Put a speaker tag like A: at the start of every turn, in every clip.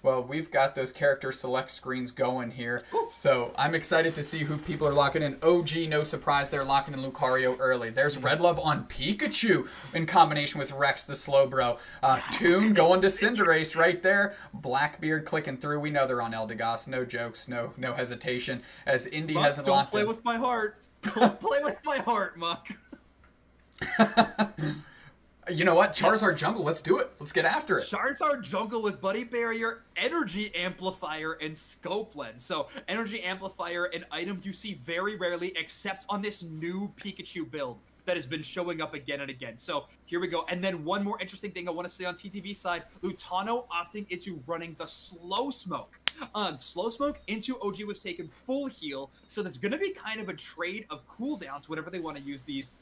A: Well, we've got those character select screens going here, so I'm excited to see who people are locking in. OG, no surprise, they're locking in Lucario early. There's Red Love on Pikachu in combination with Rex the Slow Bro. Toon going to Cinderace right there. Blackbeard clicking through. We know they're on Eldegoss. No jokes, no hesitation. As Indy hasn't locked in.
B: Don't play with my heart. Don't play with my heart, Muck.
A: You know what? Charizard Jungle, let's do it. Let's get after it.
B: Charizard Jungle with Buddy Barrier, Energy Amplifier, and Scope Lens. So, Energy Amplifier, an item you see very rarely except on this new Pikachu build that has been showing up again and again. So, here we go. And then one more interesting thing I want to say on TTV side, Lutano opting into running the Slow Smoke. Slow Smoke into OG was taken full heal, so there's going to be kind of a trade of cooldowns whenever they want to use these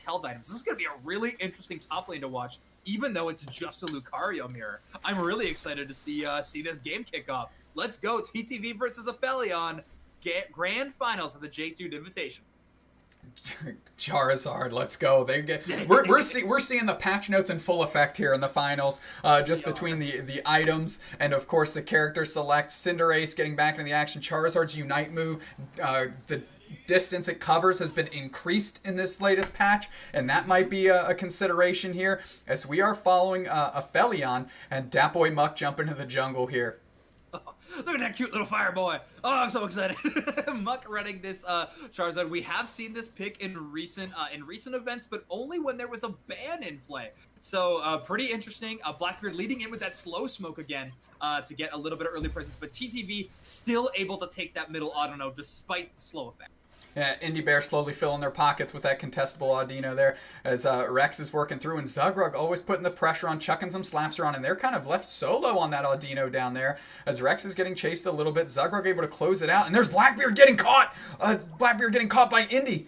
B: held items. This is going to be a really interesting top lane to watch, even though it's just a Lucario mirror. I'm really excited to see this game kick off. Let's go, TTV versus Aphelion, Grand Finals of the JakeDude Invitational.
A: Charizard, let's go. We're seeing the patch notes in full effect here in the finals, just between the items and of course the character select. Cinderace getting back into the action. Charizard's Unite move, the distance it covers has been increased in this latest patch, and that might be a consideration here as we are following Aphelion and Datboy Muck jump into the jungle here.
B: Look at that cute little fire boy. Oh, I'm so excited. Muck running this Charizard. We have seen this pick in recent events, but only when there was a ban in play. So pretty interesting. Blackbeard leading in with that Slow Smoke again to get a little bit of early presence, but TTV still able to take that middle Audino despite the slow effect.
A: Yeah, Indy Bear slowly filling their pockets with that contestable Audino there as Rex is working through, and Zugrug always putting the pressure on, chucking some slaps around, and they're kind of left solo on that Audino down there as Rex is getting chased a little bit. Zugrug able to close it out, and there's Blackbeard getting caught! Blackbeard getting caught by Indy.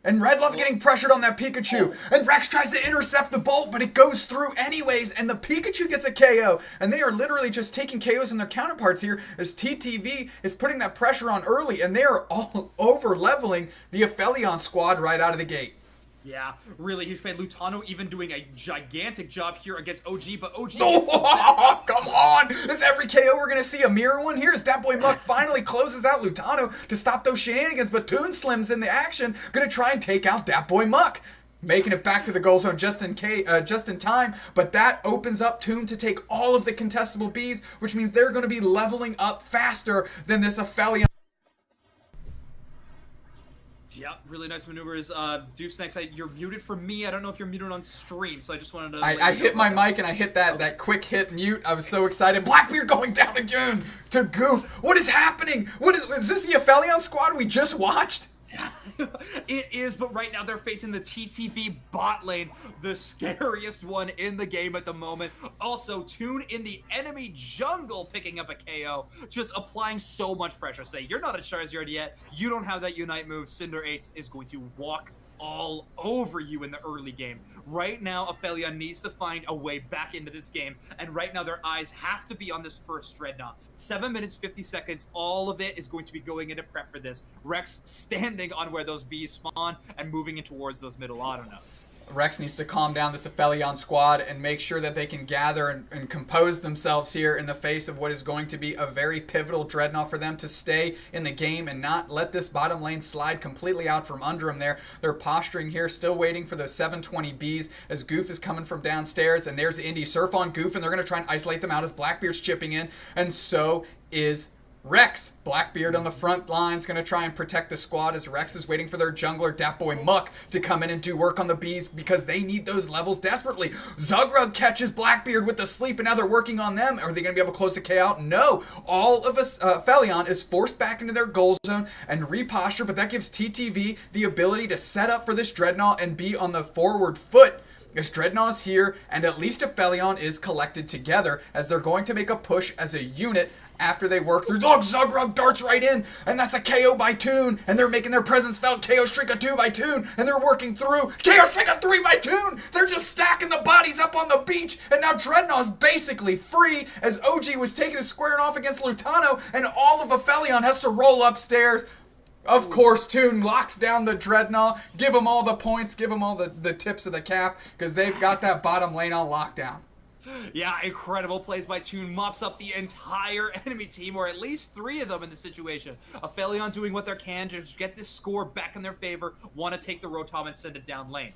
A: And Red Love getting pressured on that Pikachu. And Rex tries to intercept the Bolt, but it goes through anyways. And the Pikachu gets a KO. And they are literally just taking KOs in their counterparts here as TTV is putting that pressure on early. And they are all over leveling the Aphelion squad right out of the gate.
B: Yeah, really huge fan. Lutano even doing a gigantic job here against OG, but OG...
A: Oh, come on! Is every KO we're going to see a mirror one here? As Datboy Muck finally closes out Lutano to stop those shenanigans, but Toon Slim's in the action, going to try and take out Datboy Muck. Making it back to the goal zone just in time, but that opens up Toon to take all of the contestable Bs, which means they're going to be leveling up faster than this Aphelion.
B: Yeah, really nice maneuvers. doobsnax, you're muted for me. I don't know if you're muted on stream, so I just wanted to...
A: I hit my mic and I hit that quick hit mute. I was so excited. Blackbeard going down again to Goof. What is happening? Is this the Aphelion squad we just watched?
B: It is, but right now they're facing the TTV bot lane, the scariest one in the game at the moment. Also, Toon in the enemy jungle picking up a KO, just applying so much pressure. Say, you're not a Charizard yet, you don't have that Unite move. Cinderace is going to walk all over you in the early game. Right now, Aphelion needs to find a way back into this game, and right now their eyes have to be on this first Dreadnought. 7 minutes, 50 seconds, all of it is going to be going into prep for this. Rex standing on where those bees spawn and moving in towards those middle Autonos.
A: Rex needs to calm down this Aphelion squad and make sure that they can gather and compose themselves here in the face of what is going to be a very pivotal Dreadnought for them to stay in the game and not let this bottom lane slide completely out from under them there. They're posturing here, still waiting for those 720 Bs as Goof is coming from downstairs, and there's Indy. Surf on Goof, and they're going to try and isolate them out as Blackbeard's chipping in, and so is Rex. Blackbeard on the front line's going to try and protect the squad as Rex is waiting for their jungler, Datboy Muck, to come in and do work on the bees because they need those levels desperately. Zugrug catches Blackbeard with the sleep, and now they're working on them. Are they going to be able to close the K out? No. All of Aphelion is forced back into their goal zone and reposture, but that gives TTV the ability to set up for this Dreadnought and be on the forward foot. As Dreadnaught's here, and at least Aphelion is collected together as they're going to make a push as a unit after they work through. Look, Zugrug darts right in, and that's a KO by Toon, and they're making their presence felt. KO Streak a 2 by Toon, and they're working through. KO Streak a 3 by Toon! They're just stacking the bodies up on the beach, and now Dreadnaught's basically free as OG was taking a squaring off against Lutano, and all of Aphelion has to roll upstairs. Of course, Toon locks down the Dreadnought. Give them all the points, give them all the tips of the cap, because they've got that bottom lane on lockdown.
B: Yeah, incredible plays by Toon. Mops up the entire enemy team, or at least 3 of them in the situation. Aphelion doing what they can to just get this score back in their favor. Want to take the Rotom and send it down lane.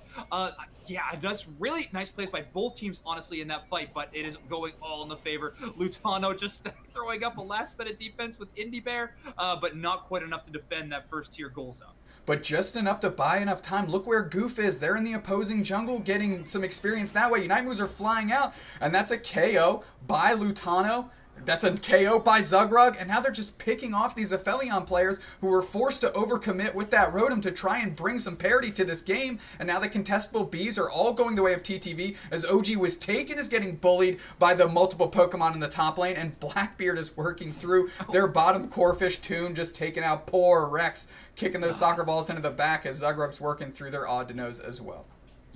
B: Yeah, that's really nice plays by both teams, honestly, in that fight, but it is going all in the favor. Lutano just throwing up a last-minute defense with IndyBear, but not quite enough to defend that first-tier goal zone.
A: But just enough to buy enough time. Look where Goof is. They're in the opposing jungle getting some experience that way. Unite moves are flying out, and that's a KO by Lutano. That's a KO by Zugrug, and now they're just picking off these Aphelion players who were forced to overcommit with that Rotom to try and bring some parity to this game, and now the contestable Bs are all going the way of TTV as OG was taken is getting bullied by the multiple Pokemon in the top lane, and Blackbeard is working through their bottom Corefish. Toon just taking out poor Rex, kicking those soccer balls into the back as Zugrug's working through their Audino's as well.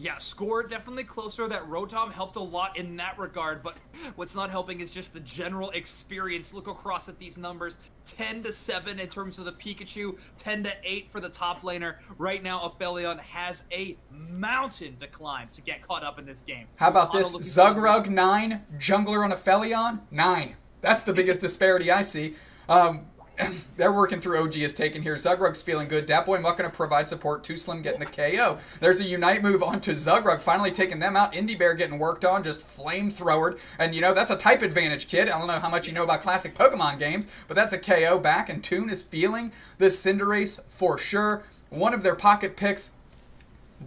B: Yeah, score definitely closer. That Rotom helped a lot in that regard, but what's not helping is just the general experience. Look across at these numbers. 10-7 in terms of the Pikachu, 10-8 for the top laner. Right now, Aphelion has a mountain to climb to get caught up in this game.
A: How about this? Zugrug 9, Jungler on Aphelion 9. That's the biggest disparity I see. They're working through. OG is taken here. Zugrug's feeling good. Datboy Muck going to provide support. Too Slim getting the KO. There's a Unite move onto Zugrug, finally taking them out. IndyBear getting worked on, just flamethrowered. And, you know, that's a type advantage, kid. I don't know how much you know about classic Pokemon games, but that's a KO back, and Toon is feeling this Cinderace for sure. One of their pocket picks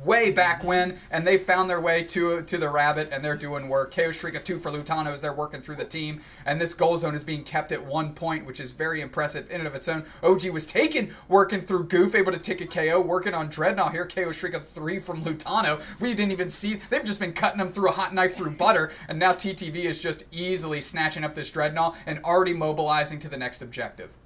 A: way back when, and they found their way to the rabbit, and they're doing work. KO Streak of 2 for Lutano as they're working through the team, and this goal zone is being kept at 1 point, which is very impressive in and of its own. OG was taken working through Goof, able to take a KO, working on Dreadnought here. KO Streak of 3 from Lutano. We didn't even see, they've just been cutting them through a hot knife through butter, and now TTV is just easily snatching up this Dreadnought and already mobilizing to the next objective.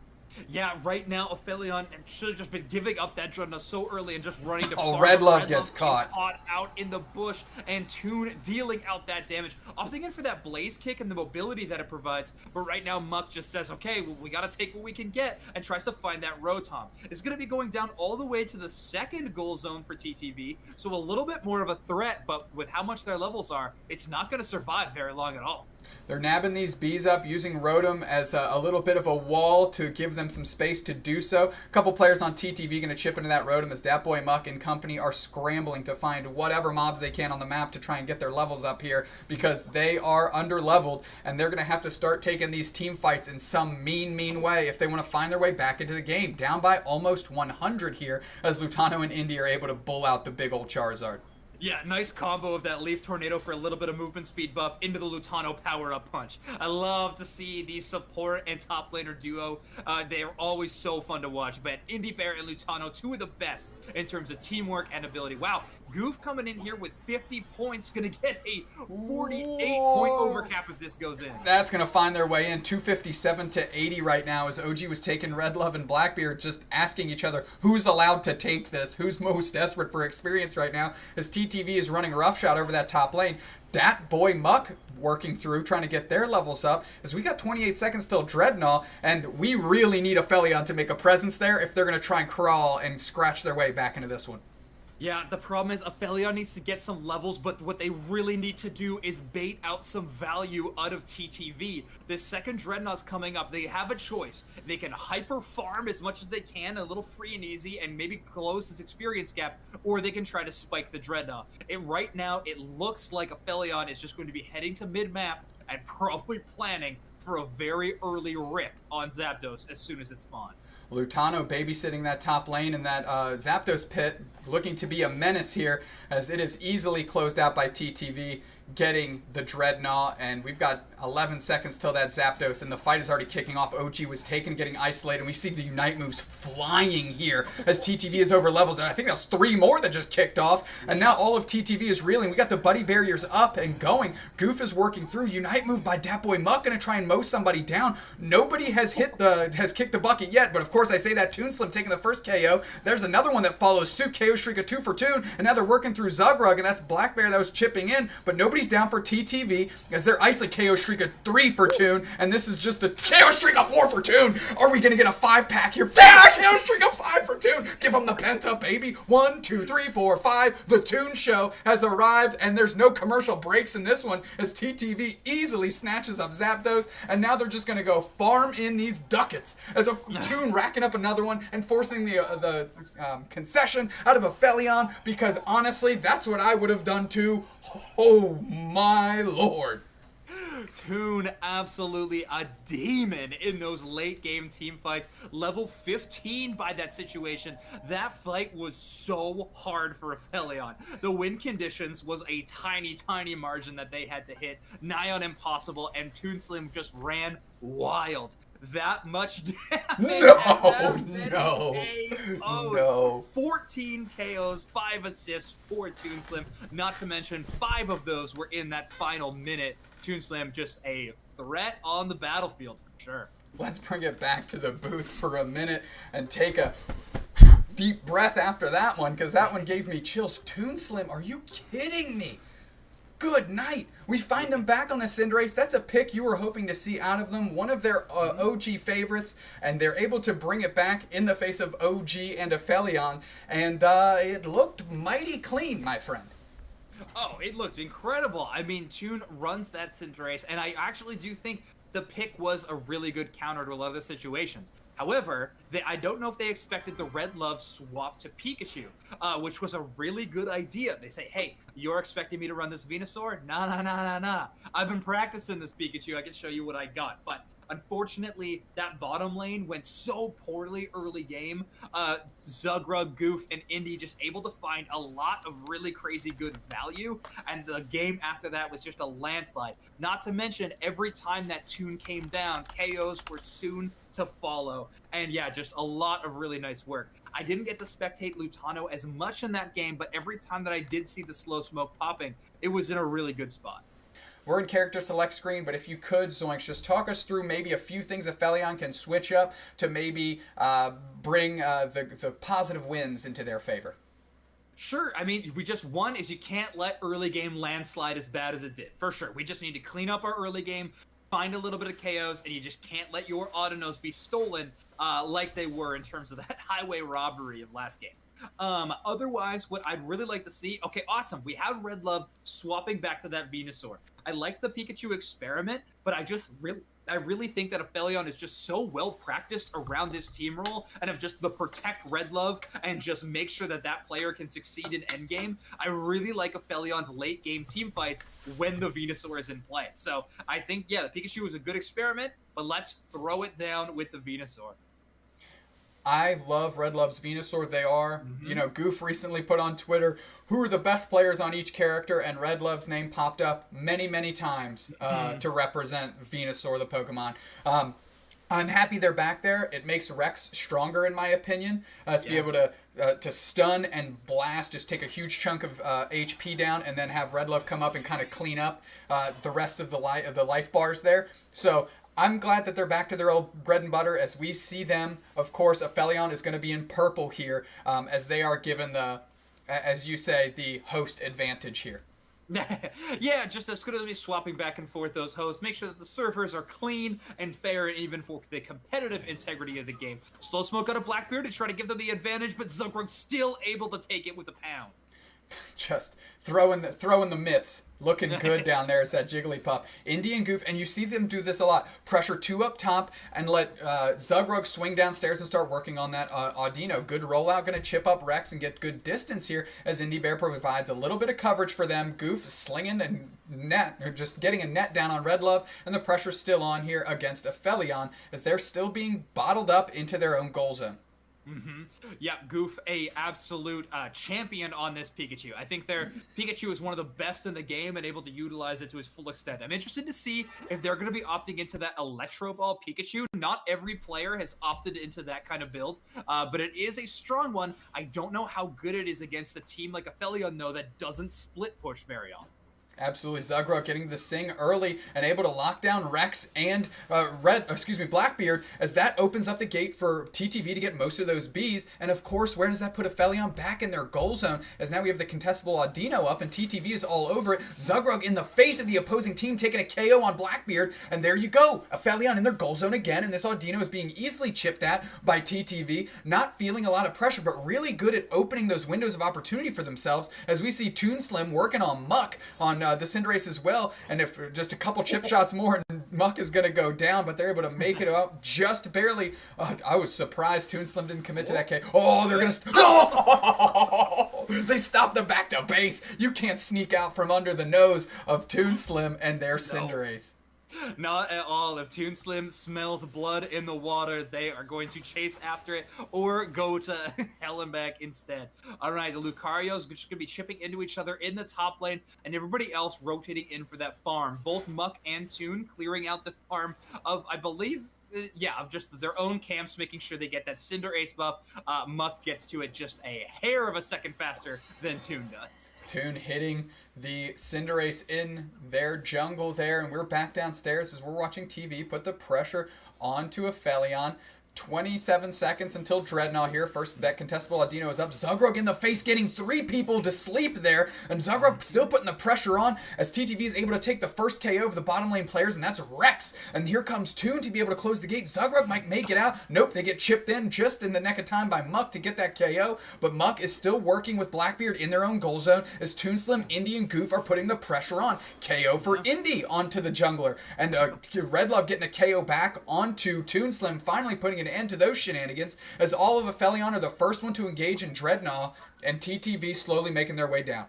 B: Yeah, right now, Aphelion should have just been giving up that Dreadnought so early and just running to
A: farm. Red Love gets caught
B: out in the bush, and Toon dealing out that damage. Opting in for that Blaze Kick and the mobility that it provides, but right now, Muck just says, okay, well, we gotta take what we can get, and tries to find that Rotom. It's gonna be going down all the way to the second goal zone for TTV, so a little bit more of a threat, but with how much their levels are, it's not gonna survive very long at all.
A: They're nabbing these bees up, using Rotom as a little bit of a wall to give them some space to do so. A couple players on TTV going to chip into that Rotom as Datboy Muck and company are scrambling to find whatever mobs they can on the map to try and get their levels up here, because they are under-leveled, and they're going to have to start taking these team fights in some mean way if they want to find their way back into the game. Down by almost 100 here as Lutano and Indy are able to bull out the big old Charizard.
B: Yeah, nice combo of that Leaf Tornado for a little bit of movement speed buff into the Lutano power-up punch. I love to see the support and top laner duo. They are always so fun to watch. But IndyBear and Lutano, 2 of the best in terms of teamwork and ability. Wow, Goof coming in here with 50 points, going to get a 48-point overcap if this goes in.
A: That's going to find their way in. 257-80 right now as OG was taking Red Love and Blackbeard, just asking each other who's allowed to take this, who's most desperate for experience right now, as TTV is running roughshod over that top lane. Datboy Muck working through, trying to get their levels up, as we got 28 seconds till Dreadnought, and we really need Aphelion to make a presence there if they're going to try and crawl and scratch their way back into this one.
B: Yeah, the problem is Aphelion needs to get some levels, but what they really need to do is bait out some value out of TTV. This second Dreadnought's coming up. They have a choice. They can hyper farm as much as they can, a little free and easy, and maybe close this experience gap, or they can try to spike the Dreadnought. Right now, it looks like Aphelion is just going to be heading to mid-map and probably planning for a very early rip on Zapdos as soon as it spawns.
A: Lutano babysitting that top lane in that Zapdos pit, looking to be a menace here as it is easily closed out by TTV, getting the Dreadnought, and we've got 11 seconds till that Zapdos, and the fight is already kicking off. OG was taken, getting isolated, and we see the Unite moves flying here as TTV is over leveled, and I think that was 3 more that just kicked off, and now all of TTV is reeling. We got the buddy barriers up and going. Goof is working through. Unite move by Datboy Muck, gonna try and mow somebody down. Nobody has kicked the bucket yet, but of course I say that ToonSlim taking the first KO. There's another one that follows suit, KO streak of 2 for Toon, and now they're working through Zugrug, and that's Black Bear that was chipping in, but nobody's down for TTV as they're isolate KO streak of 3 for Toon, and this is just the KO streak of 4 for Toon. Are we gonna get a 5-pack here? Yeah, KO streak of 5 for Toon. Give them the penta, baby. 1, 2, 3, 4, 5. The Toon show has arrived, and there's no commercial breaks in this one as TTV easily snatches up Zapdos, and now they're just gonna go farm in these ducats as a Toon racking up another one and forcing the concession out of Aphelion, because honestly, that's what I would have done too. Oh my lord.
B: Toon absolutely a demon in those late game team fights. Level 15 by that situation. That fight was so hard for Aphelion. The win conditions was a tiny margin that they had to hit. Nigh on impossible, and ToonSlim just ran wild. That much damage. No. 14 KOs, 5 assists for ToonSlim. Not to mention 5 of those were in that final minute. ToonSlim just a threat on the battlefield for sure.
A: Let's bring it back to the booth for a minute and take a deep breath after that one, because that one gave me chills. ToonSlim, are you kidding me? Good night. We find them back on the Cinderace. That's a pick you were hoping to see out of them. One of their OG favorites, and they're able to bring it back in the face of OG and Aphelion, and it looked mighty clean, my friend.
B: Oh, it looked incredible. I mean, Toon runs that Cinderace, and I actually do think the pick was a really good counter to a lot of the situations. However, I don't know if they expected the Red Love swap to Pikachu, which was a really good idea. They say, hey, you're expecting me to run this Venusaur? Nah. I've been practicing this Pikachu. I can show you what I got. But unfortunately, that bottom lane went so poorly early game. Zugrug, Goof, and Indy just able to find a lot of really crazy good value, and the game after that was just a landslide. Not to mention, every time that Toon came down, KOs were soon to follow, and yeah, just a lot of really nice work. I didn't get to spectate Lutano as much in that game, but every time that I did see the slow smoke popping, it was in a really good spot.
A: We're in character select screen, but if you could, Zoinks, just talk us through maybe a few things Aphelion can switch up to maybe bring the positive wins into their favor.
B: Sure. I mean, one is you can't let early game landslide as bad as it did. For sure. We just need to clean up our early game, find a little bit of KOs, and you just can't let your Autonos be stolen like they were in terms of that highway robbery of last game. Otherwise, what I'd really like to see, okay, awesome. We have Red Love swapping back to that Venusaur. I like the Pikachu experiment, but I really think that Aphelion is just so well practiced around this team role and of just the protect Red Love and just make sure that that player can succeed in endgame. I really like Aphelion's late game team fights when the Venusaur is in play. So I think, yeah, the Pikachu was a good experiment, but let's throw it down with the Venusaur.
A: I love Red Love's Venusaur. They are, Goof recently put on Twitter, who are the best players on each character, and Red Love's name popped up many times to represent Venusaur, the Pokemon. I'm happy they're back there. It makes Rex stronger, in my opinion, to be able to stun and blast, just take a huge chunk of HP down, and then have Red Love come up and kind of clean up the rest of the life bars there. So I'm glad that they're back to their old bread and butter as we see them. Of course, Aphelion is going to be in purple here as they are given the, as you say, the host advantage here.
B: Yeah, just as good as be swapping back and forth those hosts. Make sure that the servers are clean and fair, and even for the competitive integrity of the game. Slow Smoke got a Blackbeard to try to give them the advantage, but Zugrug's still able to take it with a pound.
A: Just throwing the mitts. Looking good down there. It's that Jigglypuff. Indy and Goof, and you see them do this a lot. Pressure 2 up top and let Zugrug swing downstairs and start working on that Audino. Good rollout, going to chip up Rex and get good distance here as Indy Bear provides a little bit of coverage for them. Goof slinging and just getting a net down on Red Love, and the pressure's still on here against Aphelion as they're still being bottled up into their own goal zone.
B: Yeah, Goof, a absolute champion on this Pikachu. I think their Pikachu is one of the best in the game and able to utilize it to its full extent. I'm interested to see if they're going to be opting into that Electro Ball Pikachu. Not every player has opted into that kind of build, but it is a strong one. I don't know how good it is against a team like Aphelion, though, that doesn't split push very often.
A: Absolutely. Zugrug getting the Sing early and able to lock down Rex and Blackbeard, as that opens up the gate for TTV to get most of those Bs. And of course, where does that put Aphelion? Back in their goal zone, as now we have the contestable Audino up and TTV is all over it. Zugrug in the face of the opposing team taking a KO on Blackbeard, and there you go. Aphelion in their goal zone again, and this Audino is being easily chipped at by TTV, not feeling a lot of pressure, but really good at opening those windows of opportunity for themselves, as we see ToonSlim working on Muck on the Cinderace as well, and if just a couple chip shots more and Muck is going to go down, but they're able to make it up just barely. I was surprised ToonSlim didn't commit to that K. Oh, they're going to... They stopped the back to base. You can't sneak out from under the nose of ToonSlim and their Cinderace.
B: Not at all. If ToonSlim smells blood in the water, they are going to chase after it or go to hell and back instead. All right, the Lucario's just going to be chipping into each other in the top lane, and everybody else rotating in for that farm. Both Muck and Toon clearing out the farm of, I believe, of just their own camps, making sure they get that Cinderace buff. Muck gets to it just a hair of a second faster than Toon does.
A: Toon hitting the Cinderace in their jungle there, and we're back downstairs as we're watching TV. Put the pressure onto Aphelion. 27 seconds until Dreadnought here. First bet contestable Audino is up. Zugrug in the face, getting 3 people to sleep there. And Zugrug still putting the pressure on as TTV is able to take the first KO of the bottom lane players, and that's Rex. And here comes Toon to be able to close the gate. Zugrug might make it out. Nope, they get chipped in just in the neck of time by Muck to get that KO. But Muck is still working with Blackbeard in their own goal zone as ToonSlim, Indy, and Goof are putting the pressure on. KO for Indy onto the jungler. And Redlove getting a KO back onto ToonSlim, finally putting an end to those shenanigans, as all of Aphelion are the first one to engage in Dreadnought, and TTV slowly making their way down.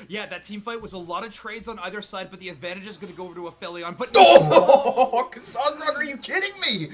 B: Yeah, that team fight was a lot of trades on either side, but the advantage is going to go over to Aphelion. But
A: oh, Zugrug, are you kidding me?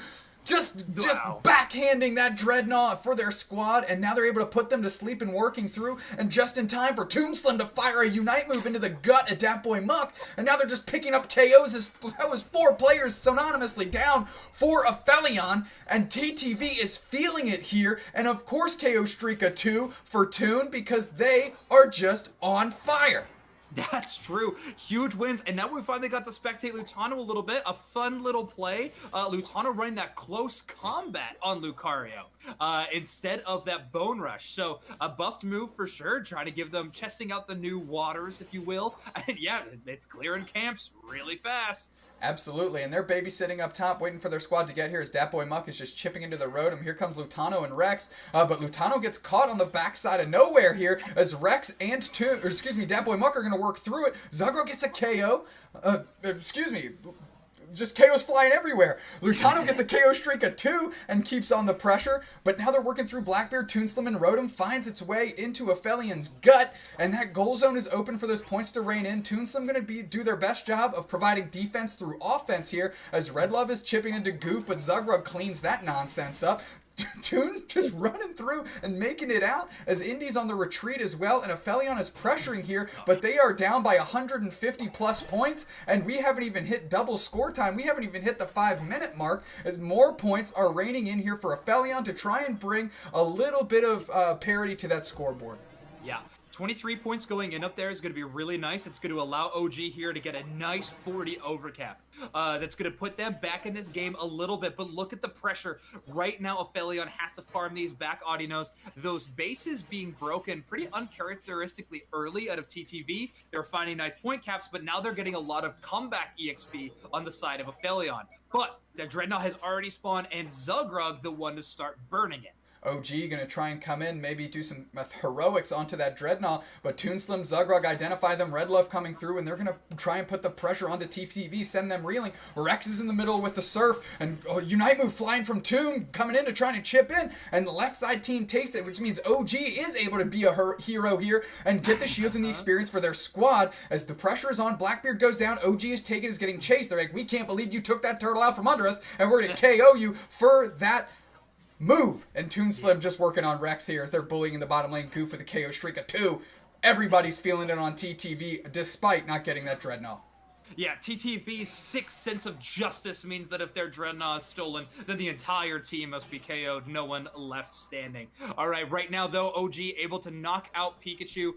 A: Just backhanding that Dreadnought for their squad, and now they're able to put them to sleep and working through, and just in time for ToonSlim to fire a Unite move into the gut at Dat Boy Muck, and now they're just picking up KOs as that was 4 players synonymously down for Aphelion, and TTV is feeling it here, and of course KO streak a 2 for Toon, because they are just on fire.
B: That's true. Huge wins. And now we finally got to spectate Lutano a little bit. A fun little play. Lutano running that close combat on Lucario instead of that Bone Rush. So a buffed move for sure. Trying to give them, testing out the new waters, if you will. And yeah, it's clearing camps really fast.
A: Absolutely, and they're babysitting up top, waiting for their squad to get here as Dat Boy Muck is just chipping into the road. Here comes Lutano and Rex, but Lutano gets caught on the backside of nowhere here as Rex and Dat Boy Muck are going to work through it. Zugrug gets a KO. Just KOs flying everywhere. Lutano gets a KO streak of 2 and keeps on the pressure, but now they're working through Blackbeard. ToonSlim and Rotom finds its way into Aphelion's gut, and that goal zone is open for those points to rain in. ToonSlim going to do their best job of providing defense through offense here as Redlove is chipping into Goof, but Zugrug cleans that nonsense up. Toon just running through and making it out as Indy's on the retreat as well, and Aphelion is pressuring here, but they are down by 150 plus points, and we haven't even hit double score time. We haven't even hit the 5-minute mark as more points are raining in here for Aphelion to try and bring a little bit of parity to that scoreboard.
B: Yeah. 23 points going in up there is going to be really nice. It's going to allow OG here to get a nice 40 overcap. That's going to put them back in this game a little bit, but look at the pressure. Right now, Aphelion has to farm these back Audinos. Those bases being broken pretty uncharacteristically early out of TTV. They're finding nice point caps, but now they're getting a lot of comeback EXP on the side of Aphelion. But the Dreadnought has already spawned, and Zugrug the one to start burning it.
A: OG going to try and come in, maybe do some heroics onto that Dreadnought, but ToonSlim, Zugrug identify them, Redlove coming through, and they're going to try and put the pressure onto TTV, send them reeling. Rex is in the middle with the Surf, and Unite move flying from Toon, coming in to try to chip in, and the left side team takes it, which means OG is able to be a hero here and get the shields and the experience for their squad. As the pressure is on, Blackbeard goes down, OG is taken, is getting chased. They're like, we can't believe you took that turtle out from under us, and we're going to KO you for that move. And ToonSlim just working on Rex here as they're bullying in the bottom lane. Goof with a KO streak of 2. Everybody's feeling it on TTV despite not getting that Dreadnought.
B: Yeah, TTV's sixth sense of justice means that if their Dreadnought is stolen, then the entire team must be KO'd, no one left standing. Alright, right now though, OG able to knock out Pikachu,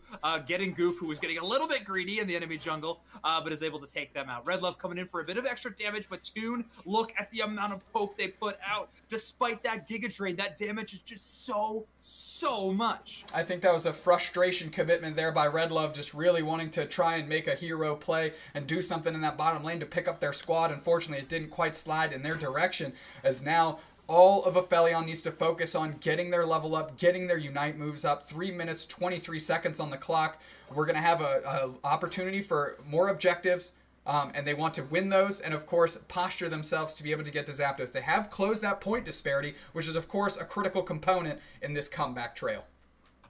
B: getting Goof, who was getting a little bit greedy in the enemy jungle, but is able to take them out. Red Love coming in for a bit of extra damage, but Toon, look at the amount of poke they put out. Despite that Giga Drain, that damage is just so much.
A: I think that was a frustration commitment there by Red Love, just really wanting to try and make a hero play and do something in that bottom lane to pick up their squad. Unfortunately, it didn't quite slide in their direction, as now all of Aphelion needs to focus on getting their level up, getting their Unite moves up. 3 minutes, 23 seconds on the clock. We're going to have a opportunity for more objectives, and they want to win those and, of course, posture themselves to be able to get to Zapdos. They have closed that point disparity, which is, of course, a critical component in this comeback trail.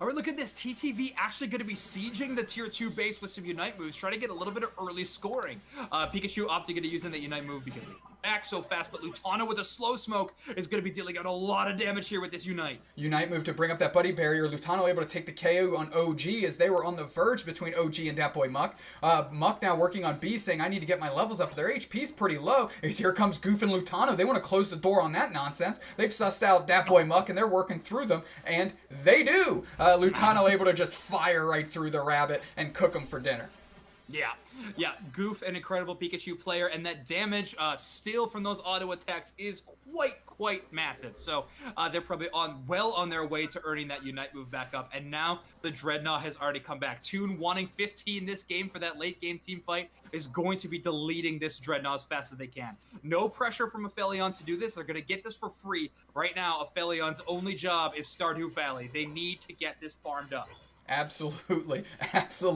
B: All right, look at this. TTV actually going to be sieging the tier 2 base with some Unite moves, trying to get a little bit of early scoring. Pikachu opting into using that Unite move because they back so fast, but Lutano with a slow smoke is going to be dealing out a lot of damage here with this Unite.
A: Unite move to bring up that buddy barrier. Lutano able to take the KO on OG as they were on the verge between OG and Dat Boy Muck. Muck now working on B, saying, I need to get my levels up. Their HP's pretty low. As here comes Goof and Lutano. They want to close the door on that nonsense. They've sussed out Dat Boy Muck, and they're working through them, and they do. Lutano able to just fire right through the rabbit and cook them for dinner.
B: Yeah, Goof, an incredible Pikachu player, and that damage still from those auto attacks is quite massive. So they're probably well on their way to earning that Unite move back up. And now the Dreadnought has already come back. Toon wanting 15 this game for that late game team fight is going to be deleting this Dreadnought as fast as they can. No pressure from Aphelion to do this. They're going to get this for free. Right now, Aphelion's only job is Stardew Valley. They need to get this farmed up.
A: Absolutely. That's a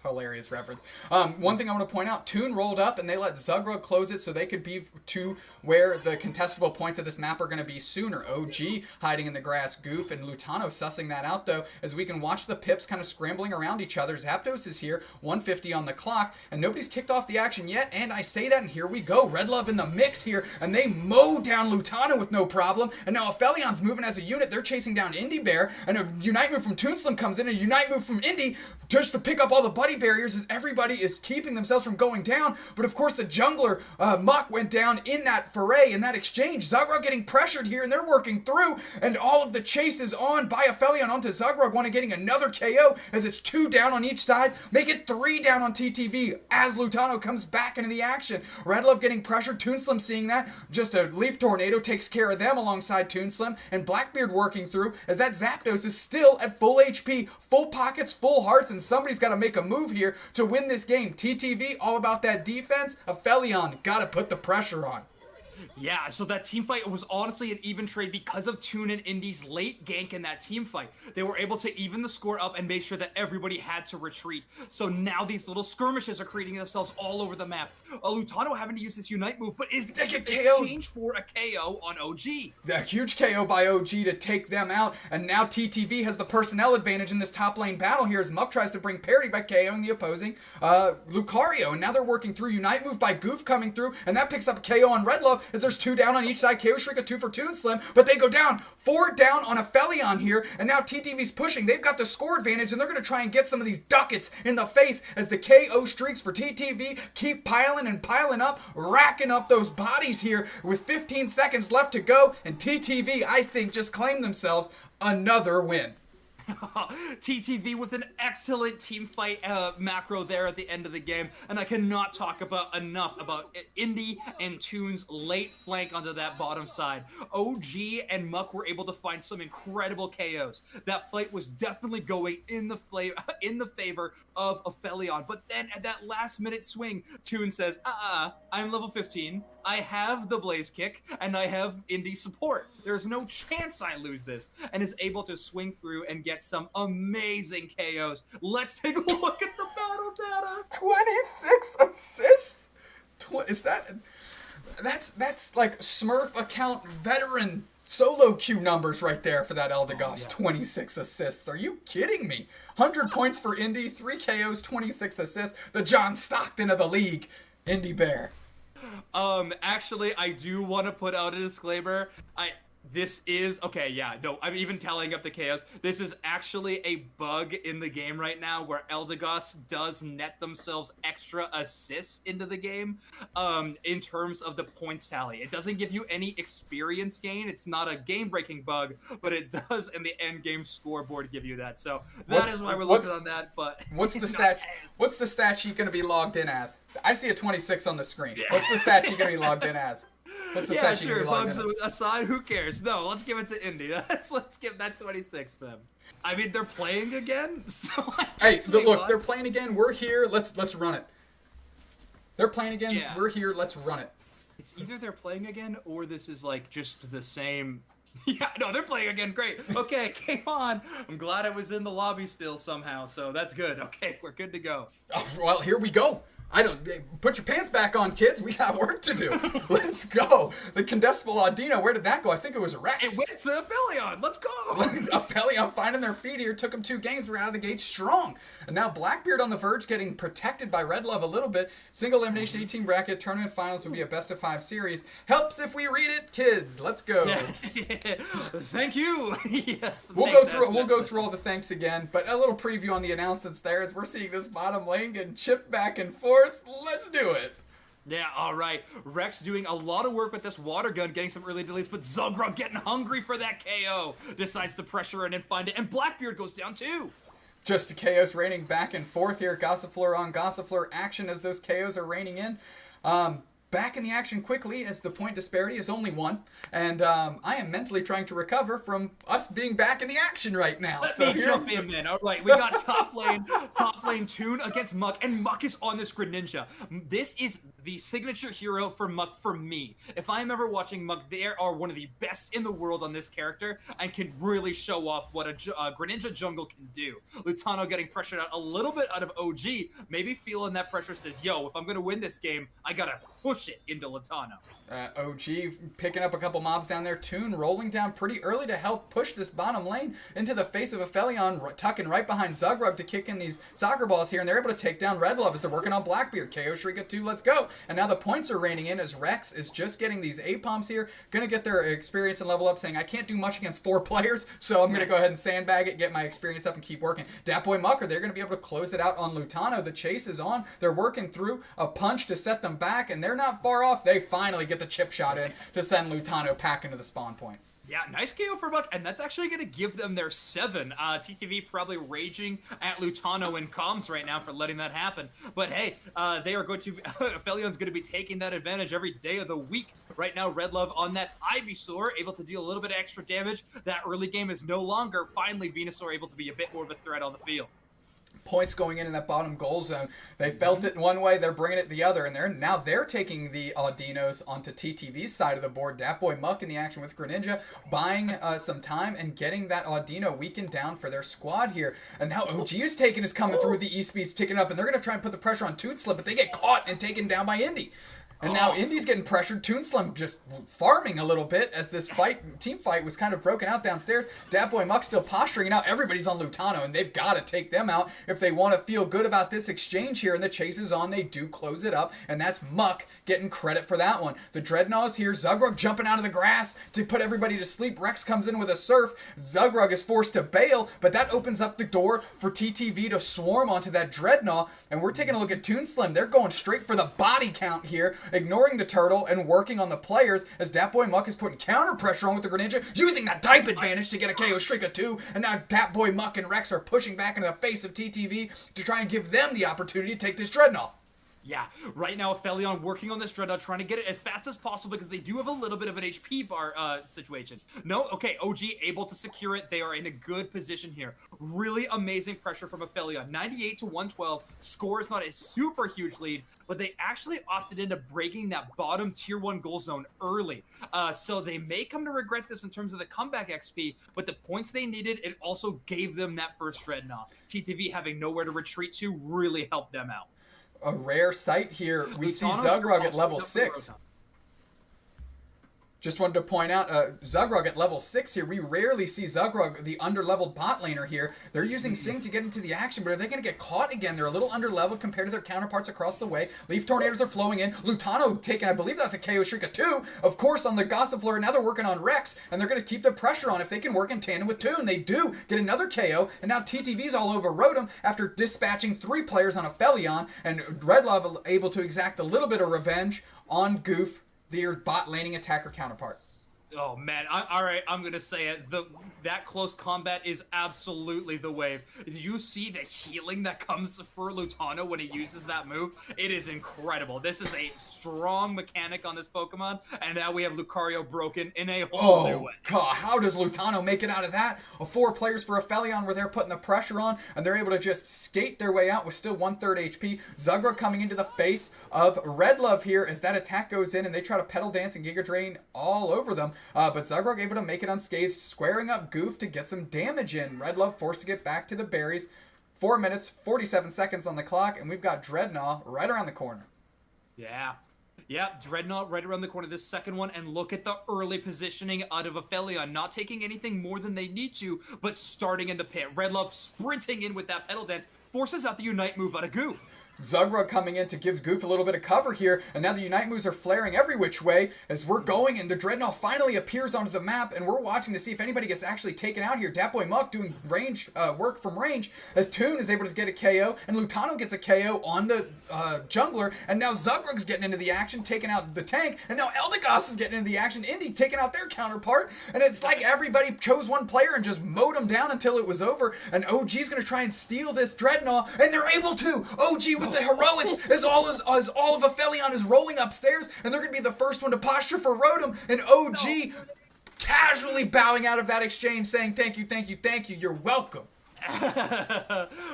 A: hilarious reference. One thing I want to point out, Toon rolled up and they let Zugrug close it so they could be to where the contestable points of this map are going to be sooner. OG hiding in the grass, Goof, and Lutano sussing that out, though, as we can watch the pips kind of scrambling around each other. Zapdos is here, 150 on the clock, and nobody's kicked off the action yet, and I say that, and here we go. Red Love in the mix here, and they mow down Lutano with no problem, and now Aphelion's moving as a unit. They're chasing down Indy Bear, and a Unite move from Toonslim comes in, a Unite move from Indy just to pick up all the buddy barriers as everybody is keeping themselves from going down. But of course the jungler Muck went down in that foray, in that exchange. Zugrug getting pressured here and they're working through, and all of the chase is on by Aphelion onto Zugrug, wanting getting another KO as it's 2 down on each side. Make it 3 down on TTV as Lutano comes back into the action. Red Love getting pressured, Toonslim seeing that, just a Leaf Tornado takes care of them alongside Toonslim, and Blackbeard working through as that Zapdos is still at full HP, full pockets, full hearts, and somebody's got to make a move here to win this game. TTV, all about that defense. Aphelion, got to put the pressure on.
B: Yeah, so that team fight was honestly an even trade because of Toon and Indy's late gank in that team fight. They were able to even the score up and make sure that everybody had to retreat. So now these little skirmishes are creating themselves all over the map. Lutano having to use this Unite move, but is in exchange for a KO on OG.
A: A huge KO by OG to take them out, and now TTV has the personnel advantage in this top lane battle here as Muck tries to bring parity by KOing the opposing Lucario, and now they're working through. Unite move by Goof coming through, and that picks up a KO on Red Love as there's 2 down on each side. KO Shriek a 2 for Toonslim, but they go down. 4 down on Aphelion here, and now TTV's pushing. They've got the score advantage, and they're going to try and get some of these ducats in the face as the KO streaks for TTV keep piling and piling up, racking up those bodies here with 15 seconds left to go, and TTV, I think, just claimed themselves another win.
B: TTV with an excellent team fight macro there at the end of the game, and I cannot talk enough about Indy and Toon's late flank onto that bottom side. OG and Muck were able to find some incredible KOs. That fight was definitely going in the favor of Aphelion, but then at that last minute swing, Toon says, I'm level 15, I have the Blaze Kick, and I have Indy support. There's no chance I lose this, and is able to swing through and get some amazing KOs. Let's take a look at the battle data.
A: 26 assists? Is that's like Smurf account veteran solo queue numbers right there for that Eldegoss. 26 assists. Are you kidding me? 100 points for Indy, 3 KOs, 26 assists. The John Stockton of the league, Indy Bear.
B: Actually, I do want to put out a disclaimer. This is okay. Yeah, no, I'm even tallying up the KOs. This is actually a bug in the game right now where Eldegoss does net themselves extra assists into the game, in terms of the points tally. It doesn't give you any experience gain. It's not a game-breaking bug, but it does in the end game scoreboard give you that. So that is why we're looking on that. But
A: what's the stat? What's the stat sheet going to be logged in as? I see a 26 on the screen. Yeah. What's the stat sheet going to be logged in as?
B: Yeah, sure. Bugs aside, who cares? No, let's give it to Indy. Let's give that 26 to them. I mean, they're playing again, so
A: hey, look, they're playing again. We're here. Let's run it. They're playing again. Yeah. We're here. Let's run it.
B: It's either they're playing again or this is like just the same. Yeah, no, they're playing again. Great. Okay, came on. I'm glad it was in the lobby still somehow, so that's good. Okay, we're good to go.
A: Oh, well, here we go. Put your pants back on, kids. We got work to do. Let's go. The Condestable Audino, where did that go? I think it was Rex.
B: It went to Aphelion. Let's go.
A: Aphelion finding their feet here. Took them 2 games. We're out of the gate strong. And now Blackbeard on the verge, getting protected by Red Love a little bit. Single elimination 18 bracket. Tournament finals would be a best-of-5 series. Helps if we read it, kids. Let's go.
B: Yeah. Thank you. Yes.
A: We'll go through all the thanks again. But a little preview on the announcements there as we're seeing this bottom lane getting chipped back and forth. Let's do it.
B: Yeah, all right. Rex doing a lot of work with this water gun, getting some early deletes, but Zugrug getting hungry for that KO. Decides to pressure in and find it, and Blackbeard goes down too.
A: Just a KOs raining back and forth here. Gossifleur on Gossifleur action as those KOs are raining in. Back in the action quickly as the point disparity is only 1. And I am mentally trying to recover from us being back in the action right now.
B: Let me jump in, man. All right, we got top lane Toon against Muck, and Muck is on this Greninja. This is the signature hero for Muck for me. If I'm ever watching Muck, they are one of the best in the world on this character and can really show off what a Greninja jungle can do. Lutano getting pressured out a little bit out of OG, maybe feeling that pressure says, yo, if I'm going to win this game, I got to push it into Lutano.
A: OG picking up a couple mobs down there. Toon rolling down pretty early to help push this bottom lane into the face of Aphelion, tucking right behind Zugrug to kick in these soccer balls here, and they're able to take down Red Love as they're working on Blackbeard. KO Shrika 2, let's go. And now the points are raining in as Rex is just getting these A-Pomps here, going to get their experience and level up, saying, I can't do much against 4 players, so I'm going to go ahead and sandbag it, get my experience up, and keep working. Datboy Mucker, they're going to be able to close it out on Lutano. The chase is on. They're working through a punch to set them back, and they're not far off. They finally get the chip shot in to send Lutano back into the spawn point.
B: Yeah, nice KO for Muck, and that's actually going to give them their 7. TTV probably raging at Lutano in comms right now for letting that happen. But hey, they are going to, Aphelion's going to be taking that advantage every day of the week. Right now, Red Love on that Ivysaur, able to deal a little bit of extra damage. That early game is no longer. Finally, Venusaur able to be a bit more of a threat on the field.
A: Points going in that bottom goal zone. They felt it one way, they're bringing it the other, and they're taking the Audinos onto TTV's side of the board. Datboy Muck in the action with Greninja, buying some time and getting that Audino weakened down for their squad here. And now OG is taking is coming through the E-Speed's ticking up, and they're going to try and put the pressure on Toonslip, but they get caught and taken down by Indy. And now Indy's getting pressured. Toonslim just farming a little bit as this team fight was kind of broken out downstairs. Datboy Muck still posturing. Now everybody's on Lutano, and they've got to take them out if they want to feel good about this exchange here. And the chase is on. They do close it up, and that's Muck getting credit for that one. The Dreadnought is here. Zugrug jumping out of the grass to put everybody to sleep. Rex comes in with a surf. Zugrug is forced to bail, but that opens up the door for TTV to swarm onto that Dreadnought. And we're taking a look at Toonslim. They're going straight for the body count here, ignoring the turtle and working on the players as Datboy Muck is putting counter pressure on with the Greninja, using that type advantage to get a KO Shrika 2, and now Datboy Muck and Rex are pushing back into the face of TTV to try and give them the opportunity to take this Dreadnought.
B: Yeah, right now Aphelion working on this Dreadnought, trying to get it as fast as possible because they do have a little bit of an HP bar situation. No, okay, OG able to secure it. They are in a good position here. Really amazing pressure from Aphelion. 98 to 112. Score is not a super huge lead, but they actually opted into breaking that bottom tier 1 goal zone early. So they may come to regret this in terms of the comeback XP, but the points they needed, it also gave them that first Dreadnought. TTV having nowhere to retreat to really helped them out.
A: A rare sight here. We see Zugrug at level 6. Just wanted to point out, Zugrug at level 6 here. We rarely see Zugrug, the under-leveled bot laner here. They're using Sing to get into the action, but are they going to get caught again? They're a little under-leveled compared to their counterparts across the way. Leaf Tornadoes are flowing in. Lutano taking, I believe that's a KO Shrika too. Of course, on the Gossip Floor, now they're working on Rex, and they're going to keep the pressure on if they can work in tandem with Toon. They do get another KO, and now TTV's all over Rotom after dispatching 3 players on Aphelion, and Redlove able to exact a little bit of revenge on Goof, their bot laning attacker counterpart.
B: Oh man! All right, I'm gonna say it. That close combat is absolutely the wave. Did you see the healing that comes for Lutano when he uses that move? It is incredible. This is a strong mechanic on this Pokemon, and now we have Lucario broken in a whole new way.
A: God, how does Lutano make it out of that? 4 players for Aphelion where they're putting the pressure on, and they're able to just skate their way out with still 1/3 HP. Zugra coming into the face of Redlove here as that attack goes in, and they try to Petal Dance and Giga Drain all over them. But Zugrog able to make it unscathed, squaring up Goof to get some damage in. Redlove forced to get back to the berries. 4 minutes, 47 seconds on the clock, and we've got Dreadnought right around the corner.
B: Yeah. Yeah, Dreadnought right around the corner, this second one, and look at the early positioning out of Aphelion. Not taking anything more than they need to, but starting in the pit. Redlove sprinting in with that Petal Dance, forces out the Unite move out of Goof.
A: Zugrug coming in to give Goof a little bit of cover here, and now the Unite moves are flaring every which way as we're going, and the Dreadnought finally appears onto the map, and we're watching to see if anybody gets actually taken out here. Datboy Muck doing range work from range as Toon is able to get a KO, and Lutano gets a KO on the jungler, and now Zugrug's getting into the action, taking out the tank, and now Eldegoss is getting into the action, Indy taking out their counterpart, and it's like everybody chose one player and just mowed him down until it was over, and OG's going to try and steal this Dreadnought, and they're able to! OG with the heroics as all of Aphelion is rolling upstairs, and they're going to be the first one to posture for Rotom, and OG casually bowing out of that exchange saying thank you, thank you, thank you, you're welcome.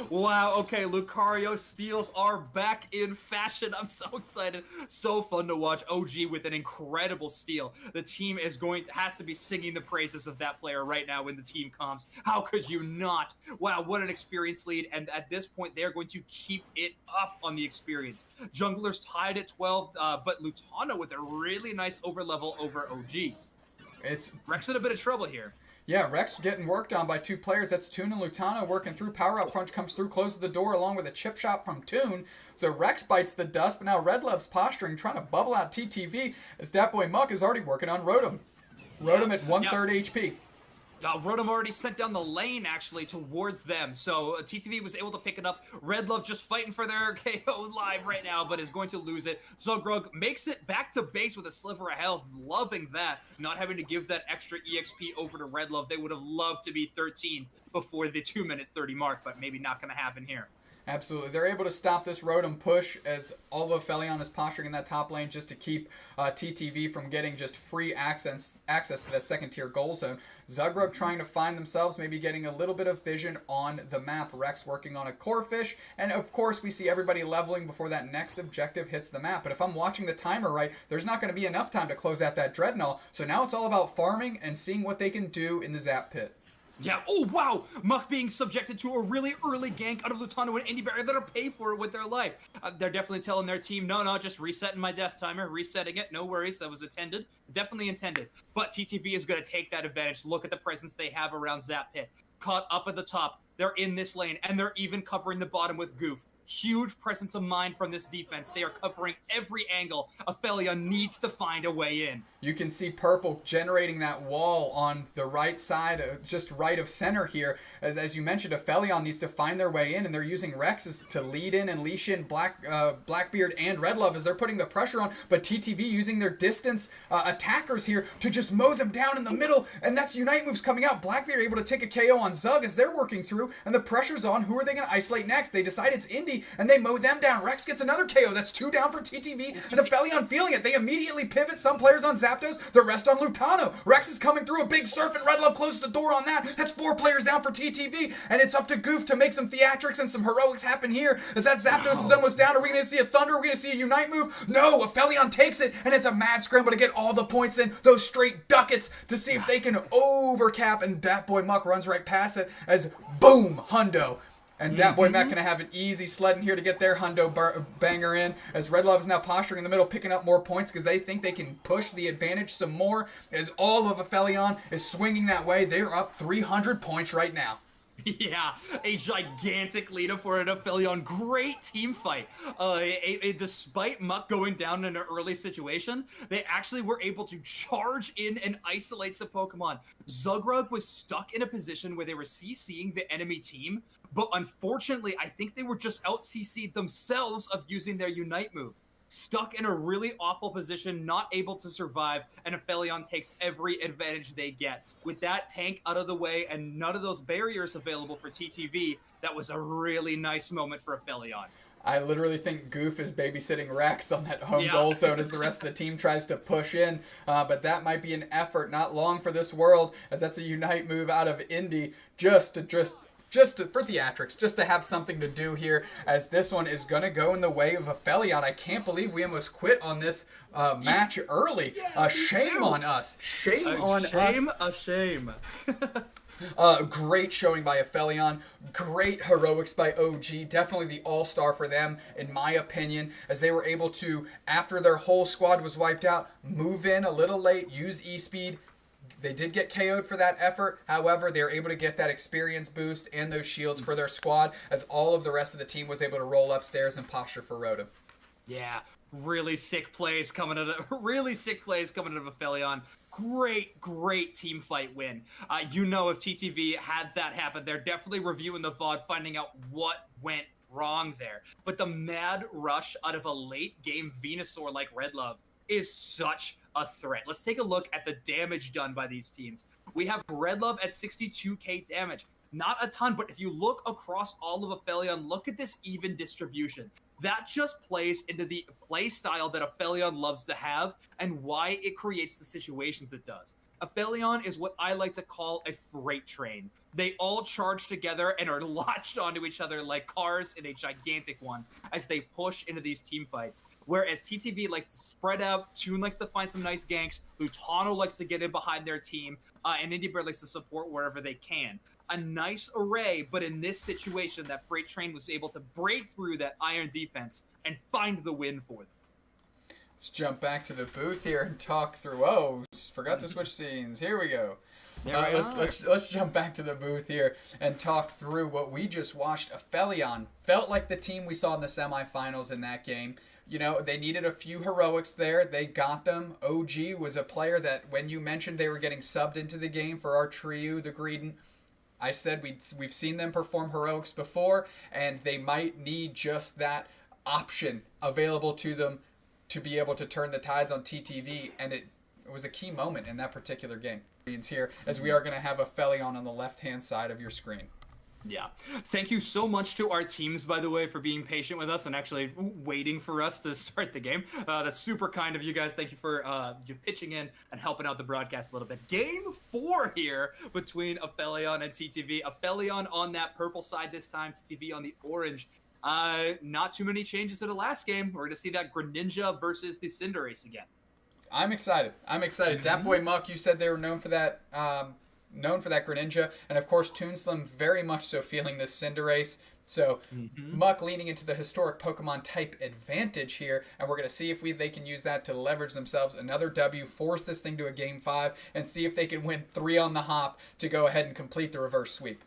B: Wow, okay, Lucario steals are back in fashion. I'm so excited. So fun to watch. OG with an incredible steal. The team has to be singing the praises of that player right now in the team comms. How could you not? Wow, what an experience lead. And at this point, they're going to keep it up on the experience. Junglers tied at 12, but Lutano with a really nice overlevel over OG. Rex in a bit of trouble here.
A: Yeah, Rex getting worked on by 2 players. That's Toon and Lutano working through. Power Up Front comes through, closes the door along with a chip shot from Toon. So Rex bites the dust, but now Redlove's posturing, trying to bubble out TTV as Datboy Muck is already working on Rotom. Rotom at 1/3 HP.
B: Rotom already sent down the lane, actually, towards them. So TTV was able to pick it up. Redlove just fighting for their KO live right now, but is going to lose it. Zugrug makes it back to base with a sliver of health. Loving that. Not having to give that extra EXP over to Redlove. They would have loved to be 13 before the 2-minute 30 mark, but maybe not going to happen here.
A: Absolutely. They're able to stop this Rotom push as all of Aphelion is posturing in that top lane just to keep TTV from getting just free access to that second-tier goal zone. Zugrug trying to find themselves, maybe getting a little bit of vision on the map. Rex working on a Corphish, and of course we see everybody leveling before that next objective hits the map. But if I'm watching the timer right, there's not going to be enough time to close out that Dreadnought, so now it's all about farming and seeing what they can do in the Zap Pit.
B: Yeah, oh wow! Muck being subjected to a really early gank out of Lutano and Indy Barrier that'll pay for it with their life. They're definitely telling their team, no, just resetting my death timer, resetting it, no worries, that was intended. Definitely intended. But TTV is going to take that advantage. Look at the presence they have around Zap Pit. Caught up at the top, they're in this lane, and they're even covering the bottom with Goof. Huge presence of mind from this defense. They are covering every angle. Aphelion needs to find a way in.
A: You can see Purple generating that wall on the right side, just right of center here. As you mentioned, Aphelion needs to find their way in, and they're using Rex to lead in and leash in Blackbeard and Redlove as they're putting the pressure on, but TTV using their distance attackers here to just mow them down in the middle, and that's Unite moves coming out. Blackbeard able to take a KO on Zug as they're working through, and the pressure's on. Who are they going to isolate next? They decide it's Indy, and they mow them down. Rex gets another KO. That's 2 down for TTV, and Aphelion feeling it. They immediately pivot. Some players on Zapdos, the rest on Lutano. Rex is coming through a big surf, and Redlove closes the door on that. That's 4 players down for TTV, and it's up to Goof to make some theatrics and some heroics happen here as that Zapdos is almost down. Are we going to see a Thunder? Are we going to see a Unite move? No, Aphelion takes it, and it's a mad scramble to get all the points in, those straight ducats, to see if they can overcap, and Datboy Muck runs right past it as boom, hundo. And Dat Boy Mac going to have an easy sled in here to get their hundo banger in, as Red Love is now posturing in the middle, picking up more points because they think they can push the advantage some more, as all of Aphelion is swinging that way. They're up 300 points right now.
B: Yeah, a gigantic lead up for an Aphelion. Great team fight. Despite Muck going down in an early situation, they actually were able to charge in and isolate some Pokemon. Zugrug was stuck in a position where they were CCing the enemy team, but unfortunately, I think they were just out CC'd themselves of using their Unite move. Stuck in a really awful position, not able to survive, and Aphelion takes every advantage they get. With that tank out of the way and none of those barriers available for TTV, that was a really nice moment for Aphelion.
A: I literally think Goof is babysitting Rex on that home goal zone as the rest of the team tries to push in. But that might be an effort not long for this world, as that's a Unite move out of Indy just for theatrics, just to have something to do here, as this one is going to go in the way of Aphelion. I can't believe we almost quit on this match early. Shame on us. Shame on us.
B: Shame.
A: Great showing by Aphelion. Great heroics by OG. Definitely the all-star for them, in my opinion, as they were able to, after their whole squad was wiped out, move in a little late, use E-Speed. They did get KO'd for that effort. However, they were able to get that experience boost and those shields for their squad, as all of the rest of the team was able to roll upstairs and posture for Rotom.
B: Yeah, really sick plays coming out of Aphelion. Great team fight win. If TTV had that happen, they're definitely reviewing the VOD, finding out what went wrong there. But the mad rush out of a late game Venusaur like Red Love is such a threat. Let's take a look at the damage done by these teams. We have Red Love at 62k damage. Not a ton, but if you look across all of Aphelion, look at this even distribution. That just plays into the play style that Aphelion loves to have and why it creates the situations it does. Aphelion is what I like to call a freight train. They all charge together and are latched onto each other like cars in a gigantic one as they push into these team fights. Whereas TTV likes to spread out, Toon likes to find some nice ganks, Lutano likes to get in behind their team, and Hiebert likes to support wherever they can. A nice array, but in this situation, that freight train was able to break through that iron defense and find the win for them.
A: Let's jump back to the booth here and talk through. Oh, forgot to switch scenes. Here we go. Let's jump back to the booth here and talk through what we just watched. Aphelion felt like the team we saw in the semifinals in that game. You know, they needed a few heroics there. They got them. OG was a player that, when you mentioned they were getting subbed into the game for our trio, the Greedent, I said we've seen them perform heroics before, and they might need just that option available to them to be able to turn the tides on TTV, and it was a key moment in that particular game. Here, as we are going to have Aphelion on the left-hand side of your screen.
B: Yeah. Thank you so much to our teams, by the way, for being patient with us and actually waiting for us to start the game. That's super kind of you guys. Thank you for pitching in and helping out the broadcast a little bit. Game 4 here between Aphelion and TTV. Aphelion on that purple side this time, TTV on the orange. Not too many changes to the last game. We're going to see that Greninja versus the Cinderace again.
A: I'm excited. Dat Boy Muck, you said they were known for that Greninja, and of course Toonslim very much so feeling this Cinderace. So Muck leaning into the historic Pokemon type advantage here, and we're going to see if they can use that to leverage themselves another W, force this thing to a Game 5, and see if they can win 3 on the hop to go ahead and complete the reverse sweep.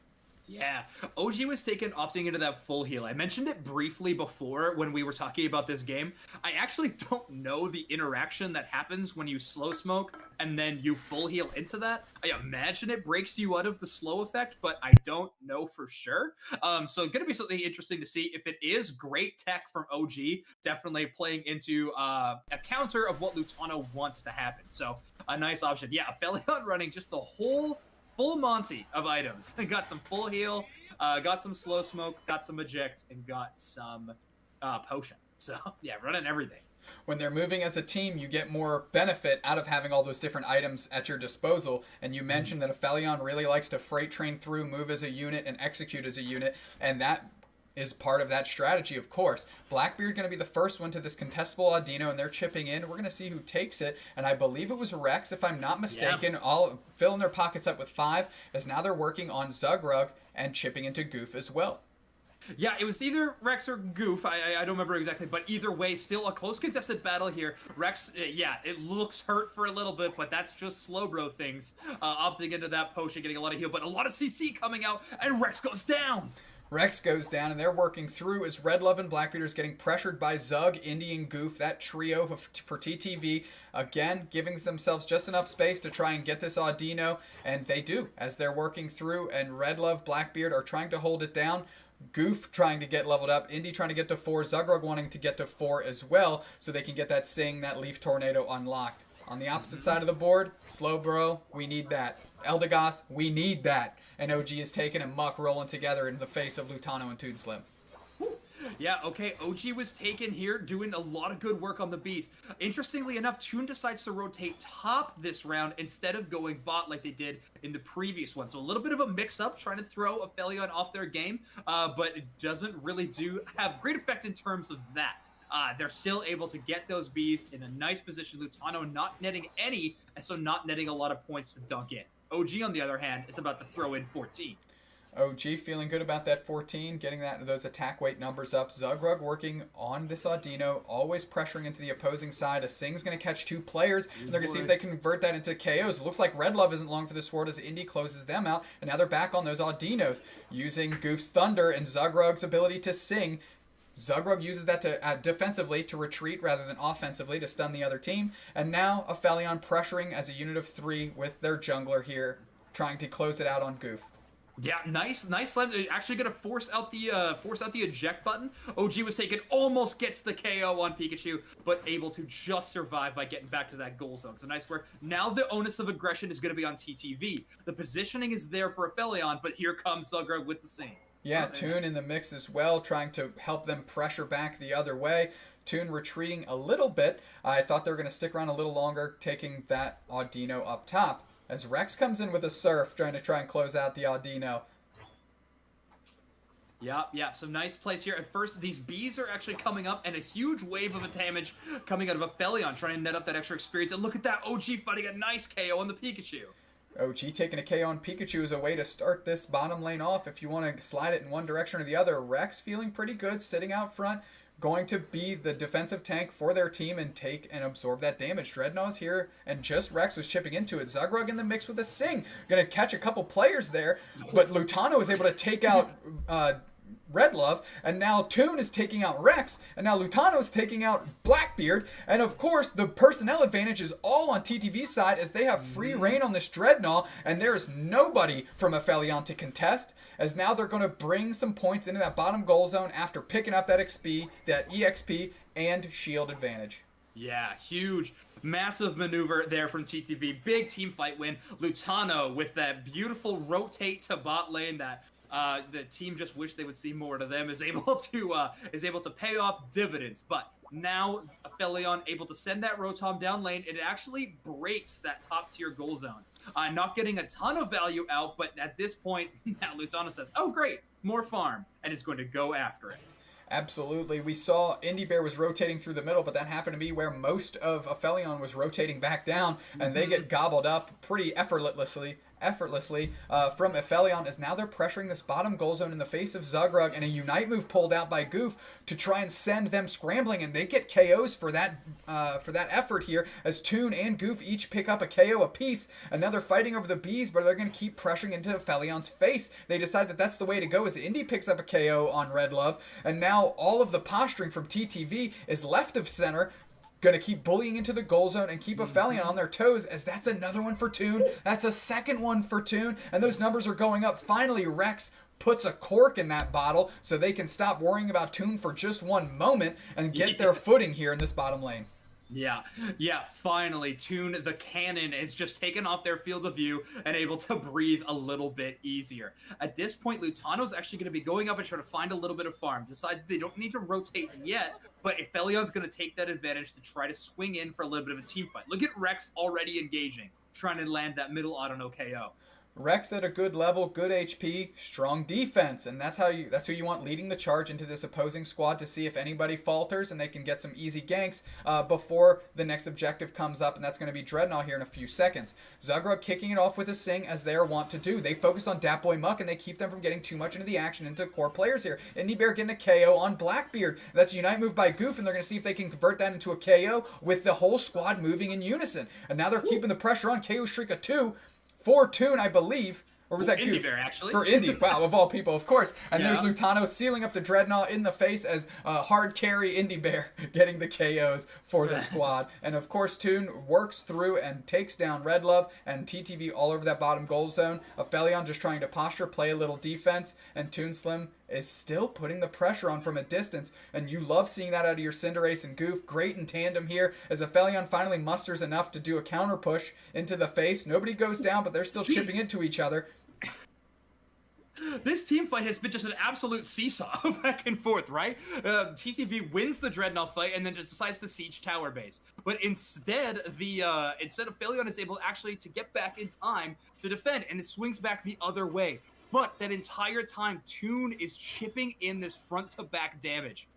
B: Yeah, OG was opting into that full heal. I mentioned it briefly before when we were talking about this game. I actually don't know the interaction that happens when you slow smoke and then you full heal into that. I imagine it breaks you out of the slow effect, but I don't know for sure. So going to be something interesting to see. If it is great tech from OG, definitely playing into a counter of what Lutano wants to happen. So a nice option. Yeah, Aphelion running just the full Monty of items. Got some full heal, got some slow smoke, got some eject, and got some potion. So yeah, running everything.
A: When they're moving as a team, you get more benefit out of having all those different items at your disposal. And you mentioned that Aphelion really likes to freight train through, move as a unit, and execute as a unit, and that is part of that strategy, of course. Blackbeard going to be the first one to this contestable Audino, and they're chipping in. We're going to see who takes it, and I believe it was Rex, if I'm not mistaken, all filling their pockets up with 5, as now they're working on Zugrug and chipping into Goof as well.
B: Yeah, it was either Rex or Goof. I don't remember exactly, but either way, still a close contested battle here. Rex, yeah, it looks hurt for a little bit, but that's just slow bro things. Opting into that potion, getting a lot of heal, but a lot of CC coming out, and Rex goes down.
A: Rex goes down, and they're working through as Red Love and Blackbeard is getting pressured by Zug, Indy, and Goof. That trio for TTV, again, giving themselves just enough space to try and get this Audino, and they do, as they're working through, and Red Love, Blackbeard are trying to hold it down. Goof trying to get leveled up, Indy trying to get to 4, Zugrug wanting to get to 4 as well, so they can get that Sing, that Leaf Tornado unlocked. On the opposite side of the board, Slowbro, we need that. Eldegoss, we need that. And OG is taking and Muck rolling together in the face of Lutano and Toon Slim.
B: Yeah, okay, OG was taken here, doing a lot of good work on the Beast. Interestingly enough, Toon decides to rotate top this round instead of going bot like they did in the previous one. So a little bit of a mix-up, trying to throw Aphelion off their game, but it doesn't really have great effect in terms of that. They're still able to get those bees in a nice position. Lutano not netting any, and so not netting a lot of points to dunk in. OG, on the other hand, is about to throw in 14.
A: OG feeling good about that 14, getting those attack weight numbers up. Zugrug working on this Audino, always pressuring into the opposing side. A Sing's going to catch 2 players, and they're going to see if they can convert that into KOs. It looks like Red Love isn't long for the sword as Indy closes them out, and now they're back on those Audinos, using Goof's Thunder and Zugrug's ability to Sing. Zugrug uses that to defensively to retreat rather than offensively to stun the other team. And now Aphelion pressuring as a unit of 3 with their jungler here, trying to close it out on Goof.
B: Yeah, nice slam. Actually gonna force out the eject button. OG was taken, almost gets the KO on Pikachu, but able to just survive by getting back to that goal zone. So nice work. Now the onus of aggression is gonna be on TTV. The positioning is there for Aphelion, but here comes Zugrug with the same.
A: Yeah, Toon in the mix as well, trying to help them pressure back the other way. Toon retreating a little bit. I thought they were going to stick around a little longer, taking that Audino up top. As Rex comes in with a Surf, trying to try and close out the Audino.
B: Yeah, some nice plays here. At first, these bees are actually coming up, and a huge wave of damage coming out of Aphelion, trying to net up that extra experience. And look at that, OG fighting a nice KO on the Pikachu.
A: OG taking a KO on Pikachu is a way to start this bottom lane off if you want to slide it in one direction or the other. Rex feeling pretty good, sitting out front, going to be the defensive tank for their team and take and absorb that damage. Dreadnaught's here, and just Rex was chipping into it. Zugrug in the mix with a Sing. Going to catch a couple players there, but Lutano is able to take out Red Love, and now Toon is taking out Rex, and now Lutano is taking out Blackbeard, and of course the personnel advantage is all on TTV's side as they have free reign on this Dreadnought, and there is nobody from Aphelion to contest, as now they're going to bring some points into that bottom goal zone after picking up that EXP and shield advantage.
B: Yeah, huge. Massive maneuver there from TTV. Big team fight win. Lutano with that beautiful rotate to bot lane that the team just wish they would see more to them is able to pay off dividends. But now Aphelion able to send that Rotom down lane. It actually breaks that top tier goal zone. Not getting a ton of value out, but at this point, now Lutano says, "Oh great, more farm," and is going to go after it.
A: Absolutely. We saw Indy Bear was rotating through the middle, but that happened to be where most of Aphelion was rotating back down, and they get gobbled up pretty effortlessly from Aphelion, as now they're pressuring this bottom goal zone in the face of Zugrug, and a Unite move pulled out by Goof to try and send them scrambling, and they get KOs for that effort here, as Toon and Goof each pick up a KO apiece, and now they're fighting over the bees, but they're going to keep pressuring into Aphelion's face. They decide that that's the way to go, as Indy picks up a KO on Red Love, and now all of the posturing from TTV is left of center, going to keep bullying into the goal zone and keep Aphelion on their toes, as that's another one for Toon. That's a second one for Toon, and those numbers are going up. Finally, Rex puts a cork in that bottle so they can stop worrying about Toon for just one moment and get their footing here in this bottom lane.
B: Yeah, finally, Toon the cannon is just taken off their field of view and able to breathe a little bit easier. At this point, Lutano's actually going to be going up and trying to find a little bit of farm. Decide they don't need to rotate yet, but Aphelion's going to take that advantage to try to swing in for a little bit of a team fight. Look at Rex already engaging, trying to land that middle auto no KO.
A: Rex at a good level, good HP, strong defense, and that's who you want leading the charge into this opposing squad to see if anybody falters and they can get some easy ganks before the next objective comes up, and that's going to be Dreadnought here in a few seconds. Zugrug kicking it off with a Sing as they are wont to do. They focus on Datboy Muck and they keep them from getting too much into the action into the core players here. Indybear getting a KO on Blackbeard. That's a Unite move by Goof, and they're going to see if they can convert that into a KO with the whole squad moving in unison. And now they're keeping the pressure on. KO Streak a 2. For Toon, I believe. Or was that Goof?
B: Bear, actually.
A: For Indy. Wow, of all people, of course. And
B: Yeah.
A: there's Lutano sealing up the Dreadnought in the face as hard carry Indy Bear getting the KOs for the squad. And of course, Toon works through and takes down Red Love and TTV all over that bottom goal zone. Aphelion just trying to posture, play a little defense. And Toon Slim is still putting the pressure on from a distance, and you love seeing that out of your Cinderace and Goof. Great in tandem here as Aphelion finally musters enough to do a counter push into the face. Nobody goes down, but they're still chipping into each other.
B: This team fight has been just an absolute seesaw back and forth, right? TTV wins the Dreadnought fight and then just decides to siege tower base. But instead, Aphelion is able actually to get back in time to defend, and it swings back the other way. But that entire time, Toon is chipping in this front-to-back damage.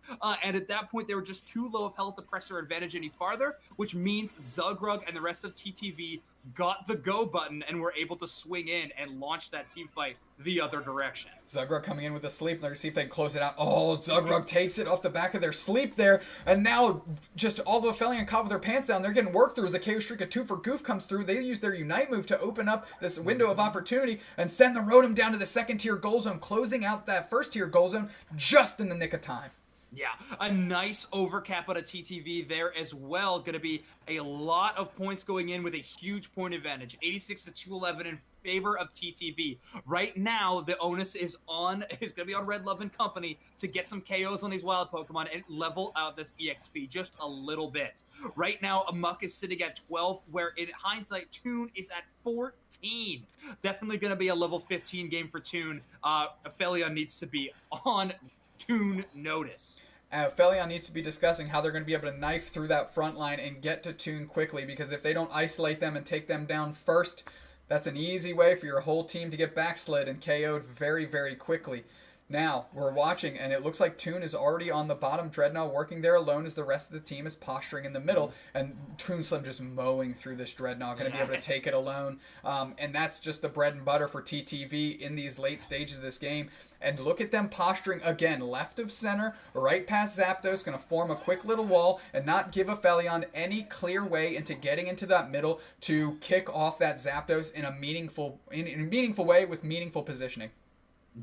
B: And at that point, they were just too low of health to press their advantage any farther, which means Zugrug and the rest of TTV got the go button and were able to swing in and launch that team fight the other direction.
A: Zugrug coming in with a sleep. They're going to see if they can close it out. Oh, Zugrug takes it off the back of their sleep there. And now just all the Aphelion caught with their pants down. They're getting worked through as a KO Streak of 2 for Goof comes through. They use their Unite move to open up this window of opportunity and send the Rotom down to the second tier goal zone, closing out that first tier goal zone just in the nick of time.
B: Yeah, a nice overcap out of TTV there as well. Going to be a lot of points going in with a huge point advantage. 86 to 211 in favor of TTV. Right now, the onus is going to be on Red Love and company to get some KOs on these wild Pokemon and level out this EXP just a little bit. Right now, Amok is sitting at 12, where in hindsight, Toon is at 14. Definitely going to be a level 15 game for Toon. Aphelion needs to be on Toon notice.
A: Aphelion needs to be discussing how they're going to be able to knife through that front line and get to Toon quickly, because if they don't isolate them and take them down first, that's an easy way for your whole team to get backslid and KO'd very, very quickly. Now, we're watching, and it looks like Toon is already on the bottom Dreadnought, working there alone as the rest of the team is posturing in the middle, and Toon Slim just mowing through this Dreadnought, going to be able to take it alone, and that's just the bread and butter for TTV in these late stages of this game. And look at them posturing again, left of center, right past Zapdos, going to form a quick little wall and not give Aphelion any clear way into getting into that middle to kick off that Zapdos in a meaningful way with meaningful positioning.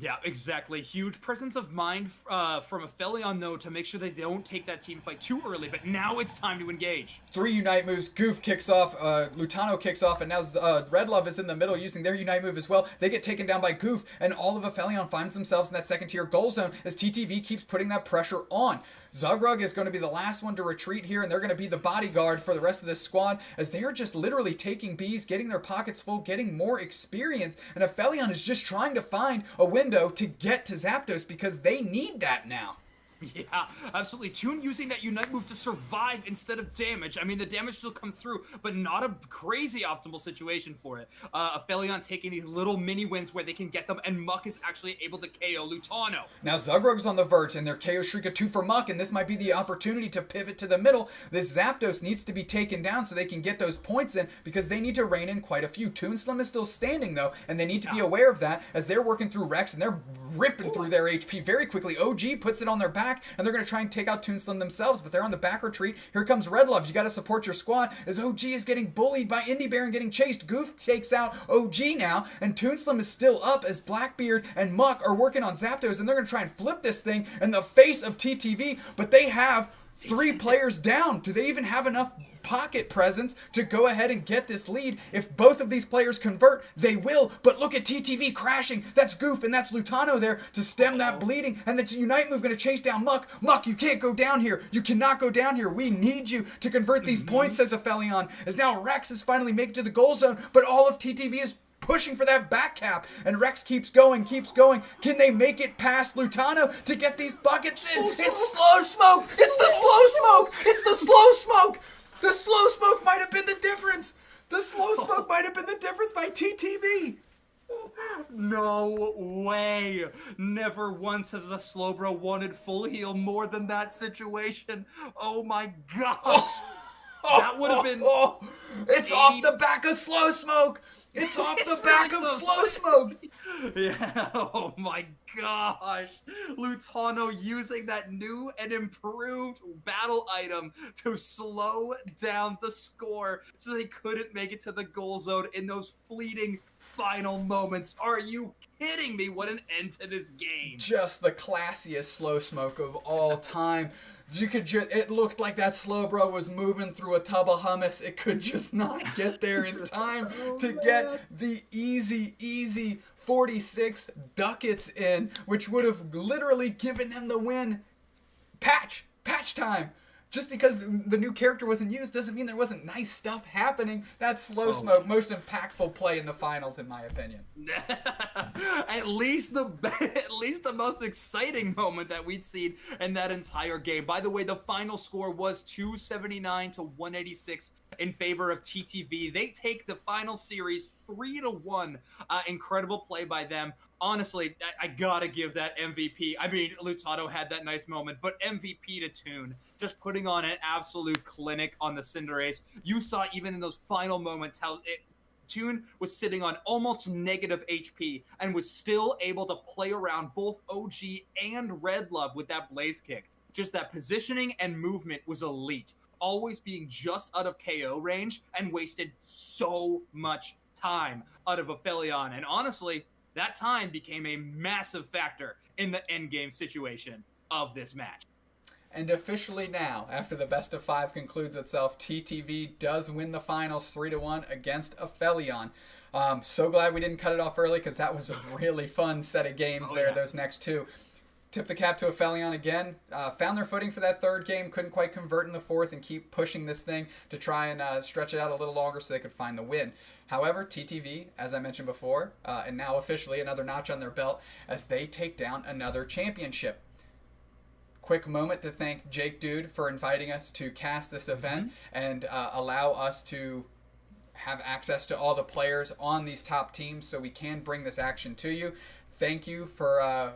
B: Yeah, exactly. Huge presence of mind from Aphelion, though, to make sure they don't take that team fight too early. But now it's time to engage.
A: 3 Unite moves. Goof kicks off. Lutano kicks off. And now Red Love is in the middle using their Unite move as well. They get taken down by Goof. And all of Aphelion finds themselves in that second tier goal zone as TTV keeps putting that pressure on. Zugrug is going to be the last one to retreat here, and they're going to be the bodyguard for the rest of this squad as they are just literally taking Bs, getting their pockets full, getting more experience, and Aphelion is just trying to find a window to get to Zapdos because they need that now.
B: Yeah, absolutely. Toon using that Unite move to survive instead of damage. I mean, the damage still comes through, but not a crazy optimal situation for it. Aphelion taking these little mini wins where they can get them, and Muck is actually able to KO Lutano.
A: Now Zugrug's on the verge, and their KO Shriek of 2 for Muck, and this might be the opportunity to pivot to the middle. This Zapdos needs to be taken down so they can get those points in, because they need to rein in quite a few. Toon Slim is still standing, though, and they need to be aware of that as they're working through Rex, and they're ripping through their HP very quickly. OG puts it on their back, and they're going to try and take out Toon Slim themselves, but they're on the back retreat. Here comes Red Love. You got to support your squad as OG is getting bullied by Indybear and getting chased. Goof takes out OG now, and Toon Slim is still up as Blackbeard and Muck are working on Zapdos, and they're going to try and flip this thing in the face of TTV, but they have 3 players down. Do they even have enough pocket presence to go ahead and get this lead? If both of these players convert, they will, but look at TTV crashing. That's Goof and that's Lutano there to stem that bleeding, and the Unite move going to chase down Muck. Muck, you can't go down here. You cannot go down here. We need you to convert these points, says Aphelion, as now Rex is finally making it to the goal zone, but all of TTV is pushing for that back cap, and Rex keeps going. Can they make it past Lutano to get these buckets in? It's slow smoke. It's the slow smoke. It's the slow smoke. The slow smoke might have been the difference. The slow smoke might have been the difference by TTV.
B: No way. Never once has a Slowbro wanted full heal more than that situation. Oh my gosh. That would have been...
A: It's
B: 80...
A: off the back of Slow Smoke. It's off the back of Slow Smoke.
B: Yeah, oh my gosh. Lutano using that new and improved battle item to slow down the score so they couldn't make it to the goal zone in those fleeting final moments. Are you kidding me? What an end to this game.
A: Just the classiest Slow Smoke of all time. It looked like that Slowbro was moving through a tub of hummus. It could just not get there in time to get the easy 46 ducats in, which would have literally given them the win. Patch time. Just because the new character wasn't used doesn't mean there wasn't nice stuff happening. That's Slow Smoke, most impactful play in the finals, in my opinion.
B: At least the most exciting moment that we'd seen in that entire game. By the way, the final score was 279 to 186 in favor of TTV. They take the final series 3-1. Incredible play by them. Honestly, I gotta give that MVP. I mean, Lutano had that nice moment, but MVP to Toon. Just putting on an absolute clinic on the Cinderace. You saw even in those final moments how Toon was sitting on almost negative HP and was still able to play around both OG and Red Love with that Blaze Kick. Just that positioning and movement was elite. Always being just out of KO range and wasted so much time out of Aphelion. And honestly, that time became a massive factor in the endgame situation of this match.
A: And officially now, after the best of 5 concludes itself, TTV does win the finals 3-1 against Aphelion. So glad we didn't cut it off early because that was a really fun set of games those next two. Tip the cap to Aphelion again. Found their footing for that third game. Couldn't quite convert in the fourth and keep pushing this thing to try and stretch it out a little longer so they could find the win. However, TTV, as I mentioned before, and now officially another notch on their belt as they take down another championship. Quick moment to thank JakeDude for inviting us to cast this event and allow us to have access to all the players on these top teams so we can bring this action to you. Thank you for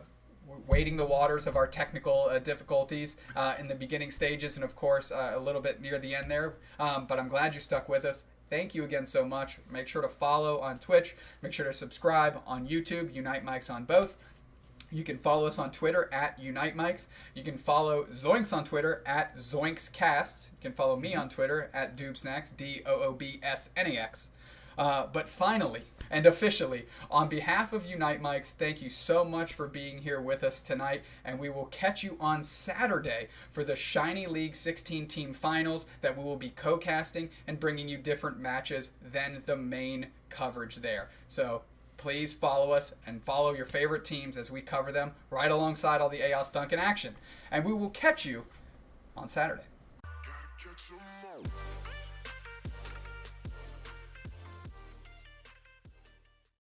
A: wading the waters of our technical difficulties in the beginning stages and, of course, a little bit near the end there. But I'm glad you stuck with us. Thank you again so much. Make sure to follow on Twitch. Make sure to subscribe on YouTube. Unite Mics on both. You can follow us on Twitter at Unite Mics. You can follow Zoinks on Twitter at ZoinksCasts. You can follow me on Twitter at doobsnax, DOOBSNAX. But finally, and officially, on behalf of Unite Mics, thank you so much for being here with us tonight, and we will catch you on Saturday for the Shiny League 16-team finals that we will be co-casting and bringing you different matches than the main coverage there. So please follow us and follow your favorite teams as we cover them right alongside all the AOS Duncan action. And we will catch you on Saturday.